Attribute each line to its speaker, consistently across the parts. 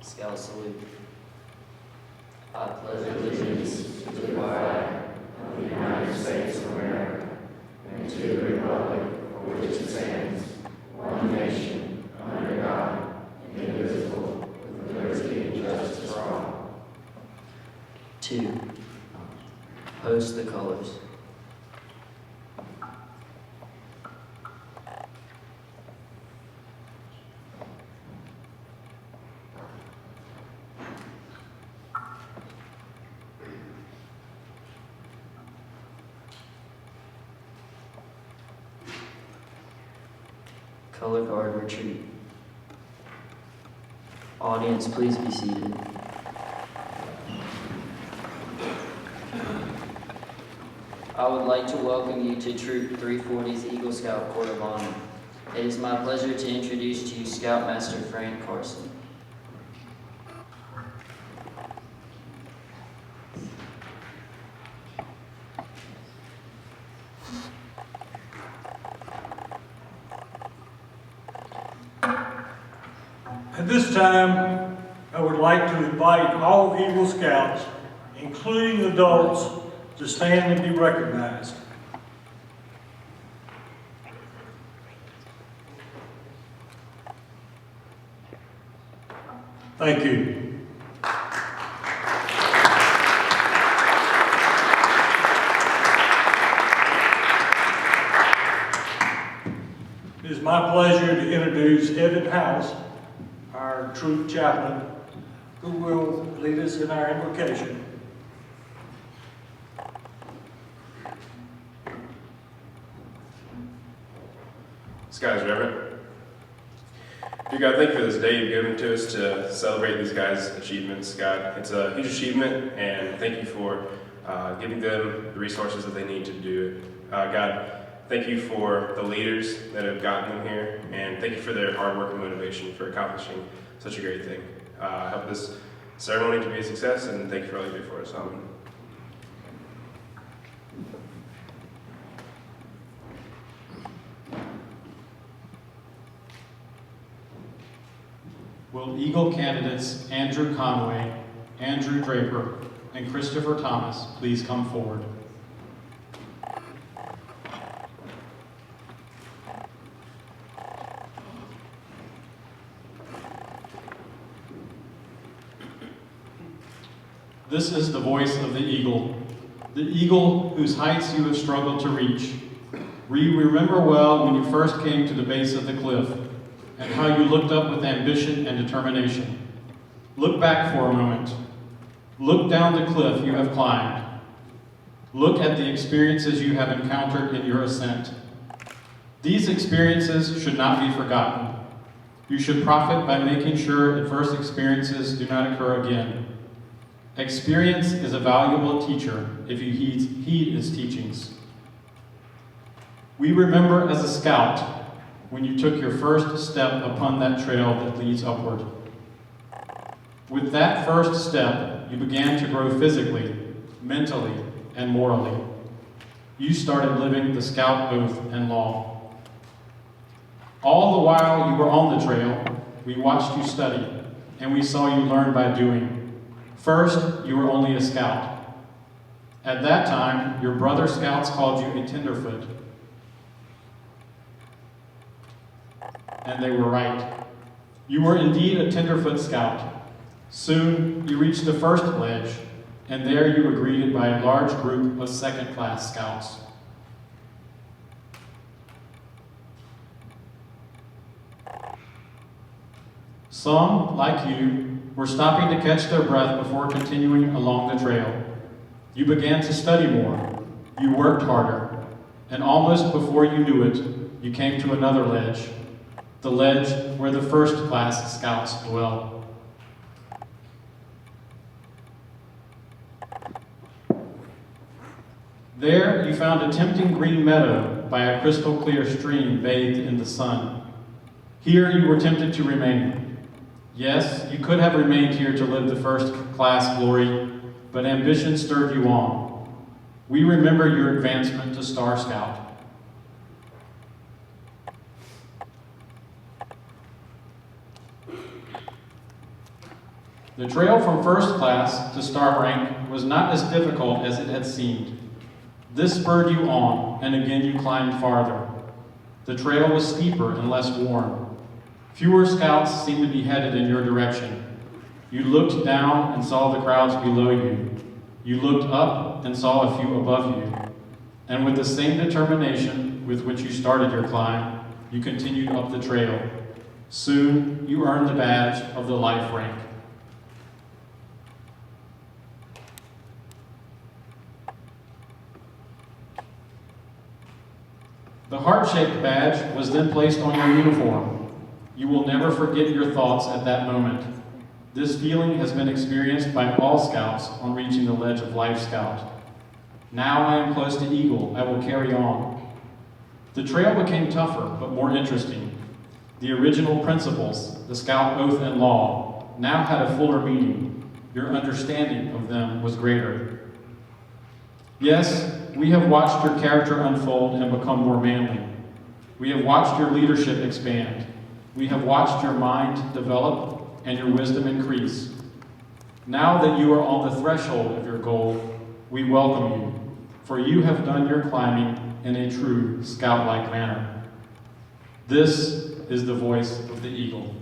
Speaker 1: Scout salute.
Speaker 2: I pledge allegiance to the flag of the United States of America and to the republic for which it stands, one nation, under God, indivisible, with liberty and justice for all.
Speaker 1: 2. Hoist the colors. Color guard retreat. Audience, please be seated. I would like to welcome you to Troop 340's Eagle Scout Court of Honor. It is my pleasure to introduce to you Scoutmaster Frank Carson.
Speaker 3: At this time, I would like to invite all Eagle Scouts, including adults, to stand and be recognized. Thank you. It is my pleasure to introduce Evan House, our troop chaplain, who will lead us in our invocation.
Speaker 4: Skies Reverend. Dear God, thank you for this day you've given to us to celebrate these guys' achievements. God, it's a huge achievement, and thank you for giving them the resources that they need to do it. God, thank you for the leaders that have gotten them here, and thank you for their hard work and motivation for accomplishing such a great thing. Help this ceremony to be a success, and thank you for all you do for us. Amen.
Speaker 5: Will Eagle candidates Andrew Conway, Andrew Draper, and Christopher Thomas please come forward? This is the voice of the eagle whose heights you have struggled to reach. We remember well when you first came to the base of the cliff, and how you looked up with ambition and determination. Look back for a moment. Look down the cliff you have climbed. Look at the experiences you have encountered in your ascent. These experiences should not be forgotten. You should profit by making sure adverse experiences do not occur again. Experience is a valuable teacher if you heed its teachings. We remember as a scout when you took your first step upon that trail that leads upward. With that first step, you began to grow physically, mentally, and morally. You started living the scout oath and law. All the while you were on the trail, we watched you study, and we saw you learn by doing. First, you were only a scout. At that time, your brother scouts called you a tenderfoot. And they were right. You were indeed a tenderfoot scout. Soon, you reached the first ledge, and there you were greeted by a large group of second-class scouts. Some, like you, were stopping to catch their breath before continuing along the trail. You began to study more. You worked harder. And almost before you knew it, you came to another ledge. The ledge where the first-class scouts dwell. There you found a tempting green meadow by a crystal-clear stream bathed in the sun. Here you were tempted to remain. Yes, you could have remained here to live the first-class glory, but ambition stirred you on. We remember your advancement to Star Scout. The trail from first class to star rank was not as difficult as it had seemed. This spurred you on, and again you climbed farther. The trail was steeper and less worn. Fewer scouts seemed to be headed in your direction. You looked down and saw the crowds below you. You looked up and saw a few above you. And with the same determination with which you started your climb, you continued up the trail. Soon, you earned the badge of the life rank. The heart-shaped badge was then placed on your uniform. You will never forget your thoughts at that moment. This feeling has been experienced by all scouts on reaching the ledge of Life Scout. Now I am close to Eagle. I will carry on. The trail became tougher, but more interesting. The original principles, the Scout oath and law, now had a fuller meaning. Your understanding of them was greater. Yes, we have watched your character unfold and become more manly. We have watched your leadership expand. We have watched your mind develop and your wisdom increase. Now that you are on the threshold of your goal, we welcome you, for you have done your climbing in a true scout-like manner. This is the voice of the eagle.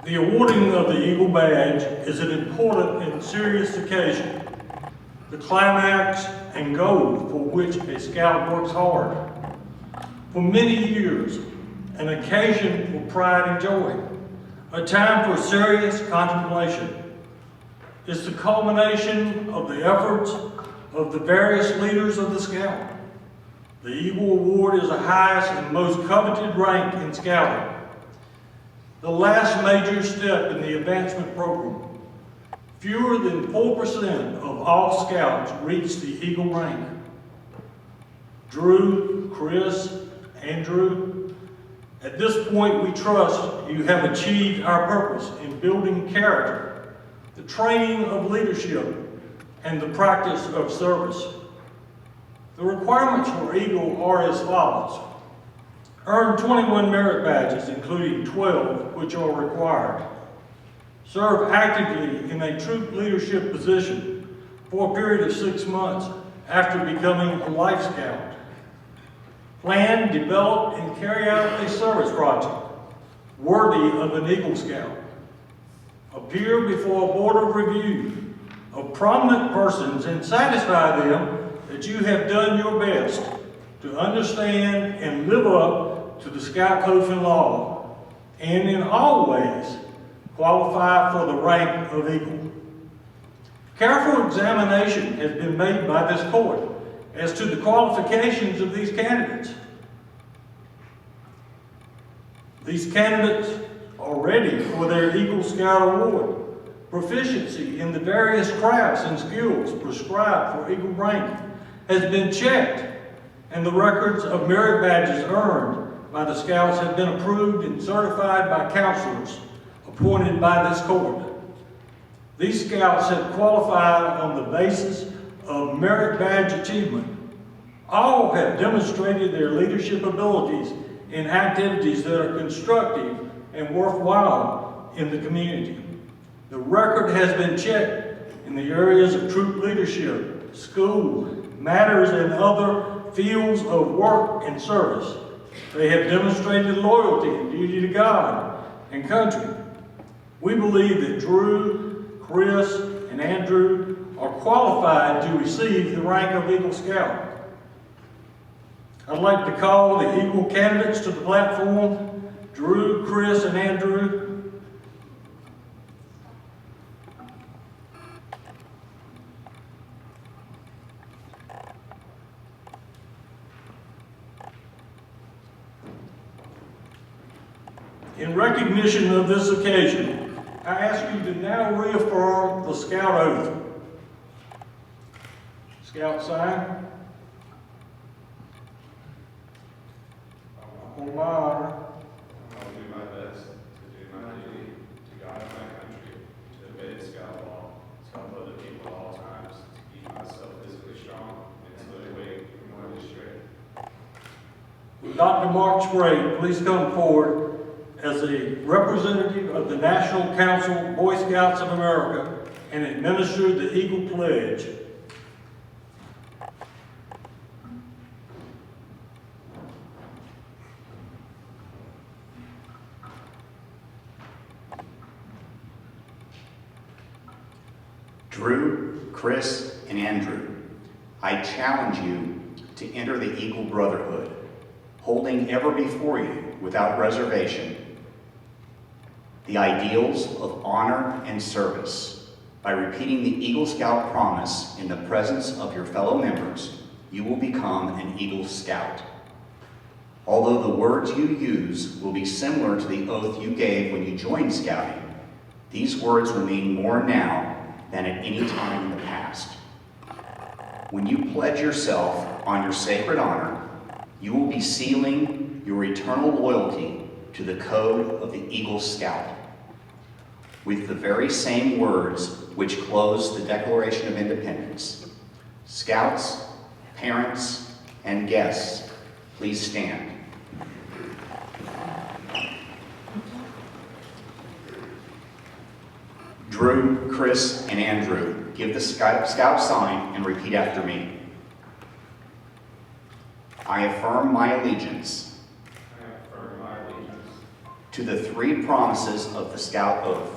Speaker 3: The awarding of the Eagle Badge is an important and serious occasion, the climax and goal for which a scout works hard. For many years, an occasion for pride and joy, a time for serious contemplation. It's the culmination of the efforts of the various leaders of the Scout. The Eagle Award is the highest and most coveted rank in Scouting, the last major step in the advancement program. Fewer than 4% of all Scouts reach the Eagle rank. Drew, Chris, Andrew, at this point we trust you have achieved our purpose in building character, the training of leadership, and the practice of service. The requirements for Eagle are as follows. Earn 21 merit badges, including 12 which are required. Serve actively in a troop leadership position for a period of 6 months after becoming a Life Scout. Plan, develop, and carry out a service project worthy of an Eagle Scout. Appear before a board of review of prominent persons and satisfy them that you have done your best to understand and live up to the Scout Oath and Law, and in all ways qualify for the rank of Eagle. Careful examination has been made by this court as to the qualifications of these candidates. These candidates are ready for their Eagle Scout Award. Proficiency in the various crafts and skills prescribed for Eagle rank has been checked, and the records of merit badges earned by the Scouts have been approved and certified by counselors appointed by this court. These Scouts have qualified on the basis of merit badge achievement. All have demonstrated their leadership abilities in activities that are constructive and worthwhile in the community. The record has been checked in the areas of troop leadership, school, matters, and other fields of work and service. They have demonstrated loyalty and duty to God and country. We believe that Drew, Chris, and Andrew are qualified to receive the rank of Eagle Scout. I'd like to call the Eagle candidates to the platform. Drew, Chris, and Andrew. In recognition of this occasion, I ask you to now reaffirm the Scout Oath. Scout sign. on my honor,
Speaker 4: I'll do my best to do my duty to God and my country, to obey the Scout law, to help other people at all times, to keep myself physically strong, and to live away from what is straight.
Speaker 3: Will Dr. Mark Sprague please come forward as a representative of the National Council Boy Scouts of America and administer the Eagle Pledge.
Speaker 2: Drew, Chris, and Andrew, I challenge you to enter the Eagle Brotherhood, holding ever before you, without reservation, the ideals of honor and service. By repeating the Eagle Scout promise in the presence of your fellow members, you will become an Eagle Scout. Although the words you use will be similar to the oath you gave when you joined Scouting, these words will mean more now than at any time in the past. When you pledge yourself on your sacred honor, you will be sealing your eternal loyalty to the code of the Eagle Scout. With the very same words which close the Declaration of Independence, Scouts, parents, and guests, please stand. Drew, Chris, and Andrew, give the Scout sign and repeat after me. I affirm my allegiance to the three promises of the Scout Oath.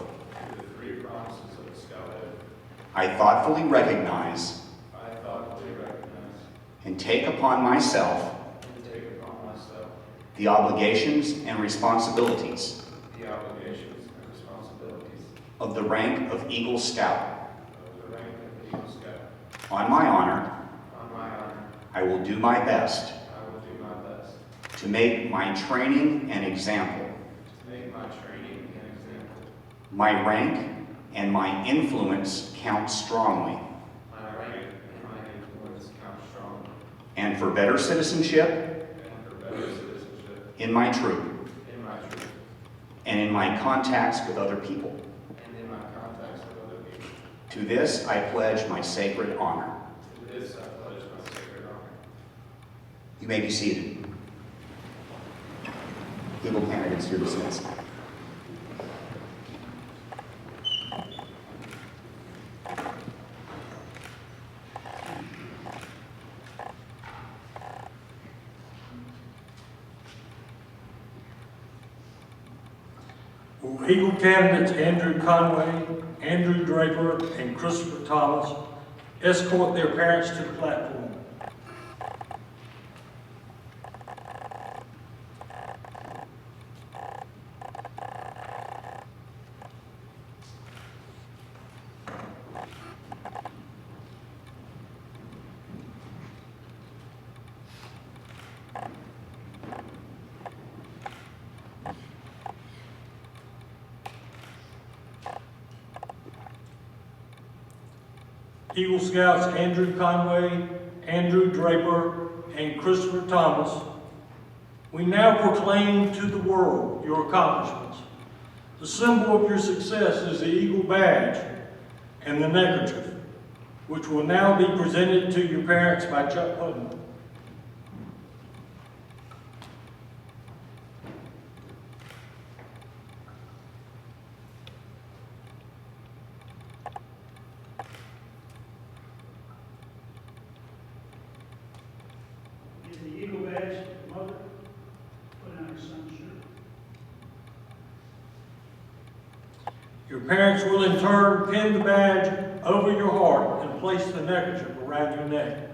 Speaker 2: I thoughtfully recognize and take upon myself the obligations and responsibilities of the rank of Eagle Scout. On my honor, I will do my best to make my training an example. My rank and my influence count strongly. And for better citizenship in my troop and in my contacts with other people. To this I pledge my sacred honor. You may be seated. Eagle candidates, you're dismissed.
Speaker 3: Will Eagle candidates Andrew Conway, Andrew Draper, and Christopher Thomas escort their parents to the platform? Eagle Scouts Andrew Conway, Andrew Draper, and Christopher Thomas, we now proclaim to the world your accomplishments. The symbol of your success is the Eagle badge and the neckerchief, which will now be presented to your parents by Chuck Putnam.
Speaker 6: The Eagle badge, mother, put on her son's shirt.
Speaker 3: Your parents will in turn pin the badge over your heart and place the neckerchief around your neck.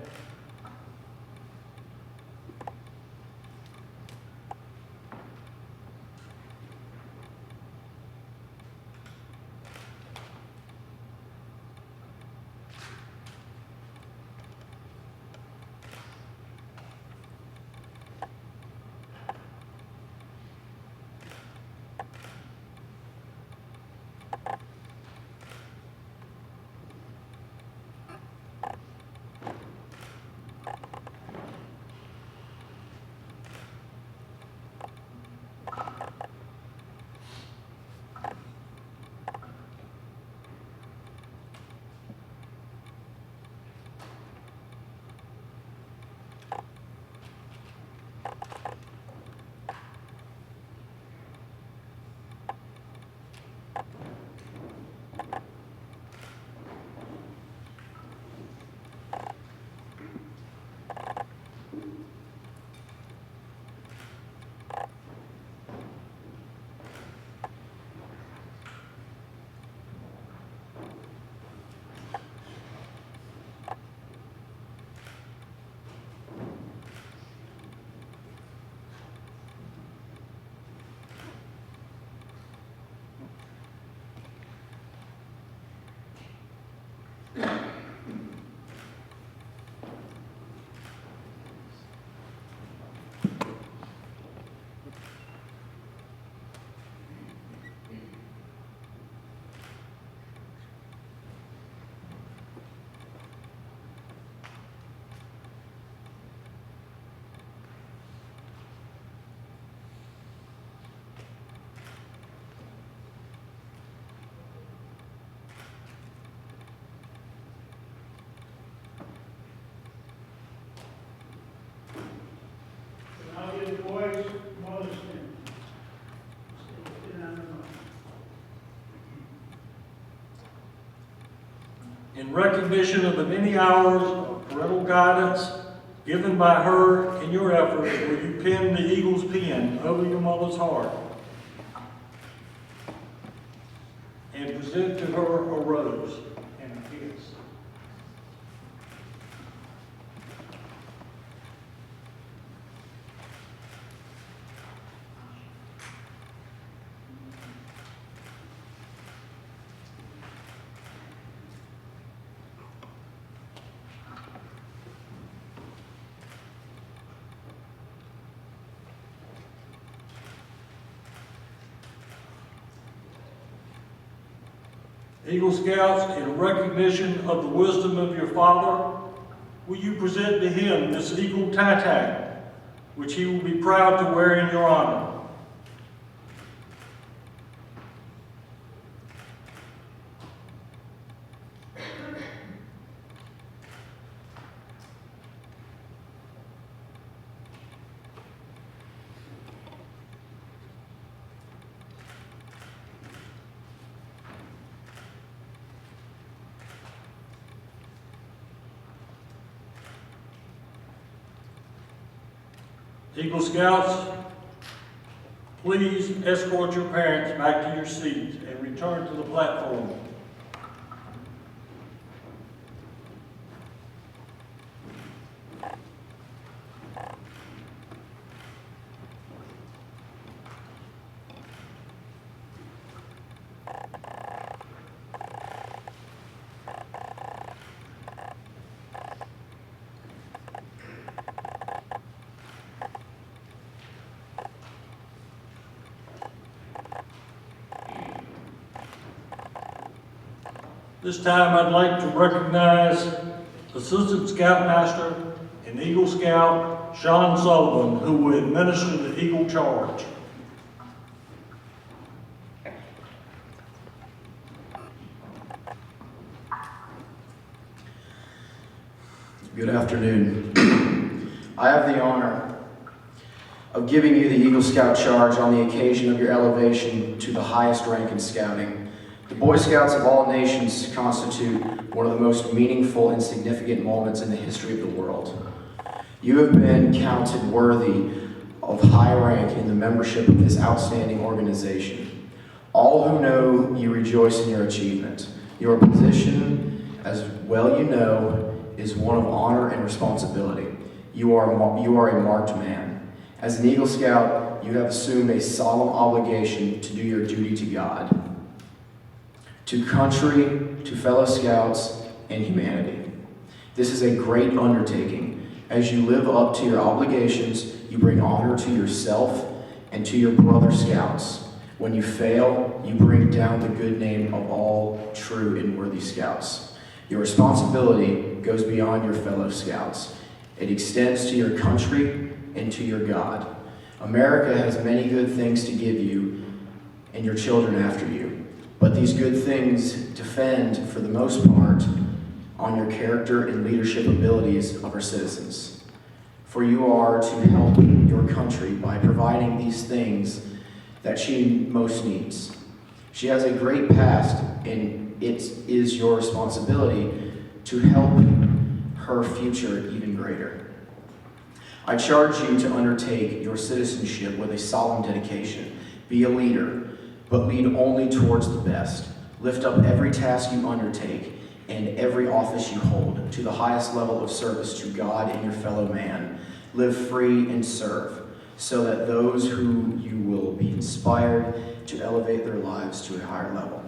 Speaker 3: in recognition of the many hours of parental guidance given by her in your efforts, will you pin the Eagle's pin over your mother's heart and present to her a rose and a kiss? Eagle Scouts, in recognition of the wisdom of your father, will you present to him this eagle tie-tie, which he will be proud to wear in your honor? Eagle Scouts, please escort your parents back to your seats and return to the platform. This time I'd like to recognize Assistant Scoutmaster and Eagle Scout Sean Sullivan, who will administer the Eagle Charge.
Speaker 7: Good afternoon. I have the honor of giving you the Eagle Scout Charge on the occasion of your elevation to the highest rank in scouting. The Boy Scouts of all nations constitute one of the most meaningful and significant moments in the history of the world. You have been counted worthy of high rank in the membership of this outstanding organization. All who know you rejoice in your achievement. Your position, as well you know, is one of honor and responsibility. You are a marked man. As an Eagle Scout, you have assumed a solemn obligation to do your duty to God, to country, to fellow scouts, and humanity. This is a great undertaking. As you live up to your obligations, you bring honor to yourself and to your brother scouts. When you fail, you bring down the good name of all true and worthy scouts. Your responsibility goes beyond your fellow scouts. It extends to your country and to your God. America has many good things to give you and your children after you. But these good things depend, for the most part, on your character and leadership abilities of our citizens. For you are to help your country by providing these things that she most needs. She has a great past, and it is your responsibility to help her future even greater. I charge you to undertake your citizenship with a solemn dedication. Be a leader, but lead only towards the best. Lift up every task you undertake and every office you hold to the highest level of service to God and your fellow man. Live free and serve, so that those who you will be inspired to elevate their lives to a higher level.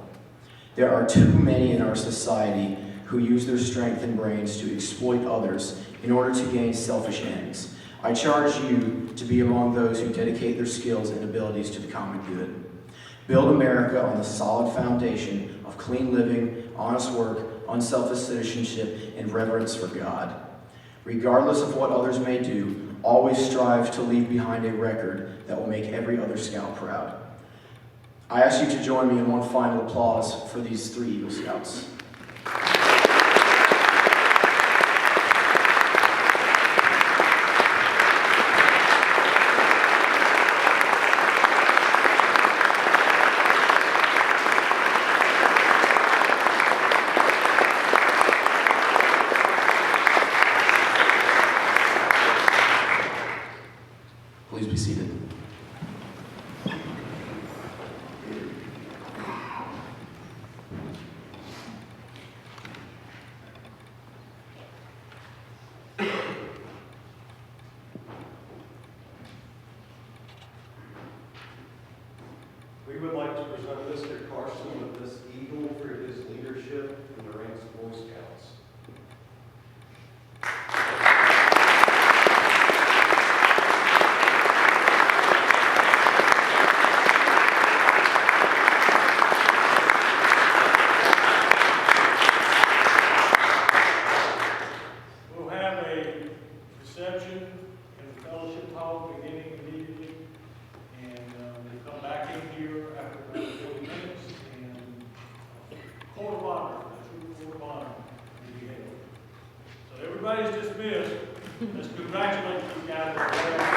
Speaker 7: There are too many in our society who use their strength and brains to exploit others in order to gain selfish ends. I charge you to be among those who dedicate their skills and abilities to the common good. Build America on the solid foundation of clean living, honest work, unselfish citizenship, and reverence for God. Regardless of what others may do, always strive to leave behind a record that will make every other scout proud. I ask you to join me in one final applause for these 3 Eagle Scouts.
Speaker 8: present Mr. Carson with this eagle for his leadership in the ranks of Boy Scouts.
Speaker 3: We'll have a reception in the fellowship hall beginning immediately. And we'll come back in here after about 40 minutes and court of honor, the true court of honor will be held. So everybody's dismissed. Let's congratulate these guys.